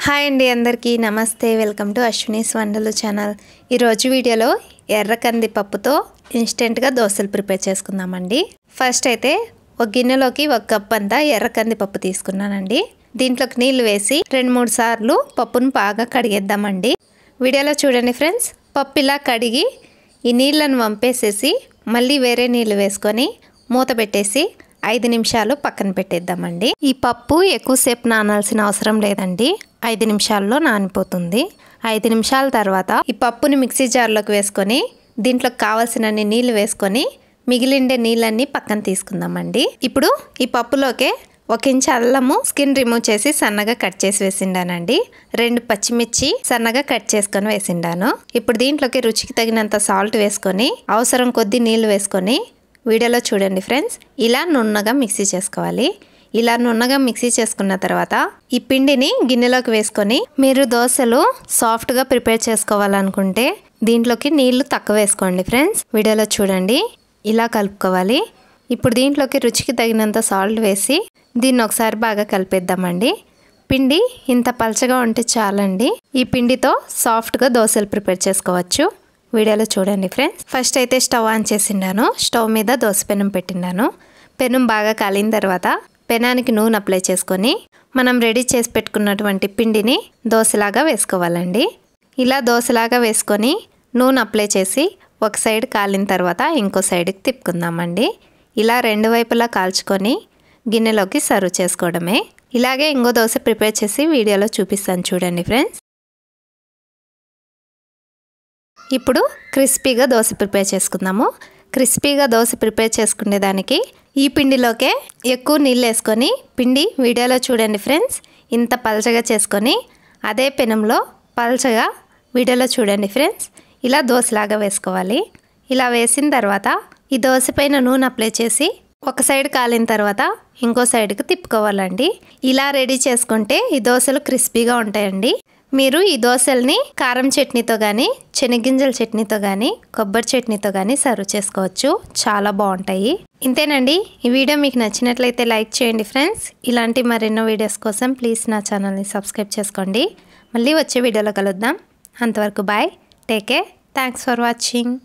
Hi అండి అందరికీ నమస్తే వెల్కమ్ టు అశ్వినీస్ వండలు ఛానల్। ఈరోజు వీడియోలో ఎర్ర కందిపప్పుతో ఇన్స్టెంట్గా దోశలు ప్రిపేర్ చేసుకుందామండి। ఫస్ట్ అయితే ఒక గిన్నెలోకి ఒక కప్ అంతా ఎర్ర కందిపప్పు తీసుకున్నానండి। దీంట్లోకి నీళ్లు వేసి 2-3 సార్లు పప్పును బాగా కడిగేద్దామండి। వీడియోలో చూడండి ఫ్రెండ్స్, పప్పు ఇలా కడిగి ఈ నీళ్ళను వంపేసేసి మళ్ళీ వేరే నీళ్లు వేసుకొని మూత పెట్టేసి 5 నిమిషాలు పక్కన పెట్టేద్దామండి। ఈ పప్పు ఎక్కువసేపు నానాల్సిన అవసరం లేదండి, 5 నిమిషాల్లో నానిపోతుంది। 5 నిమిషాల తర్వాత ఈ పప్పుని మిక్సీ జార్లోకి వేసుకొని దీంట్లోకి కావాల్సినన్ని నీళ్లు వేసుకొని మిగిలిండే నీళ్ళన్నీ పక్కన తీసుకుందామండి। ఇప్పుడు ఈ పప్పులోకే 1 ఇంచు అల్లము స్కిన్ రిమూవ్ చేసి సన్నగా కట్ చేసి వేసిండానండి। 2 పచ్చిమిర్చి సన్నగా కట్ చేసుకొని వేసిండాను। ఇప్పుడు దీంట్లోకి రుచికి తగినంత సాల్ట్ వేసుకొని అవసరం కొద్ది నీళ్లు వేసుకొని వీడియోలో చూడండి ఫ్రెండ్స్, ఇలా నున్నగా మిక్సీ చేసుకోవాలి। ఇలా నున్నగా మిక్సీ చేసుకున్న తర్వాత ఈ పిండిని గిన్నెలోకి వేసుకొని మీరు దోశలు సాఫ్ట్గా ప్రిపేర్ చేసుకోవాలనుకుంటే దీంట్లోకి నీళ్లు తక్కువ వేసుకోండి ఫ్రెండ్స్। వీడియోలో చూడండి, ఇలా కలుపుకోవాలి। ఇప్పుడు దీంట్లోకి రుచికి తగినంత సాల్ట్ వేసి దీన్ని ఒకసారి బాగా కలిపేద్దామండి। పిండి ఇంత పలచగా ఉంటే చాలండి। ఈ పిండితో సాఫ్ట్గా దోశలు ప్రిపేర్ చేసుకోవచ్చు। వీడియోలో చూడండి ఫ్రెండ్స్, ఫస్ట్ అయితే స్టవ్ ఆన్ చేసిండాను। స్టవ్ మీద దోశ పెనం పెట్టిండాను। పెనం బాగా కాలిన తర్వాత పెనానికి నూనె అప్లై చేసుకొని మనం రెడీ చేసి పెట్టుకున్నటువంటి పిండిని దోశలాగా వేసుకోవాలండి। ఇలా దోశలాగా వేసుకొని నూనె అప్లై చేసి ఒక సైడ్ కాలిన తర్వాత ఇంకో సైడ్కి తిప్పుకుందామండి। ఇలా 2 వైపులా కాల్చుకొని గిన్నెలోకి సర్వ్ చేసుకోవడమే। ఇలాగే ఇంకో దోశ ప్రిపేర్ చేసి వీడియోలో చూపిస్తాను చూడండి ఫ్రెండ్స్। ఇప్పుడు క్రిస్పీగా దోశ ప్రిపేర్ చేసుకుందాము। క్రిస్పీగా దోశ ప్రిపేర్ చేసుకునే దానికి ఈ పిండిలోకే ఎక్కువ నీళ్ళు వేసుకొని పిండి వీడియోలో చూడండి ఫ్రెండ్స్, ఇంత పలచగా చేసుకొని అదే పెనంలో పలచగా వీడియోలో చూడండి ఫ్రెండ్స్ ఇలా దోశలాగా వేసుకోవాలి। ఇలా వేసిన తర్వాత ఈ దోశ పైన నూనె అప్లై చేసి ఒక సైడ్ కాలిన తర్వాత ఇంకో సైడ్కి తిప్పుకోవాలండి। ఇలా రెడీ చేసుకుంటే ఈ దోశలు క్రిస్పీగా ఉంటాయండి। మీరు ఈ దోశల్ని కారం చట్నీతో కానీ శనగింజల చట్నీతో కానీ కొబ్బరి చట్నీతో కానీ సర్వ్ చేసుకోవచ్చు, చాలా బాగుంటాయి। ఇంతేనండి, ఈ వీడియో మీకు నచ్చినట్లయితే లైక్ చేయండి ఫ్రెండ్స్। ఇలాంటి మరెన్నో వీడియోస్ కోసం ప్లీజ్ నా ఛానల్ని సబ్స్క్రైబ్ చేసుకోండి। మళ్ళీ వచ్చే వీడియోలో కలుద్దాం, అంతవరకు bye, take care, thanks for watching.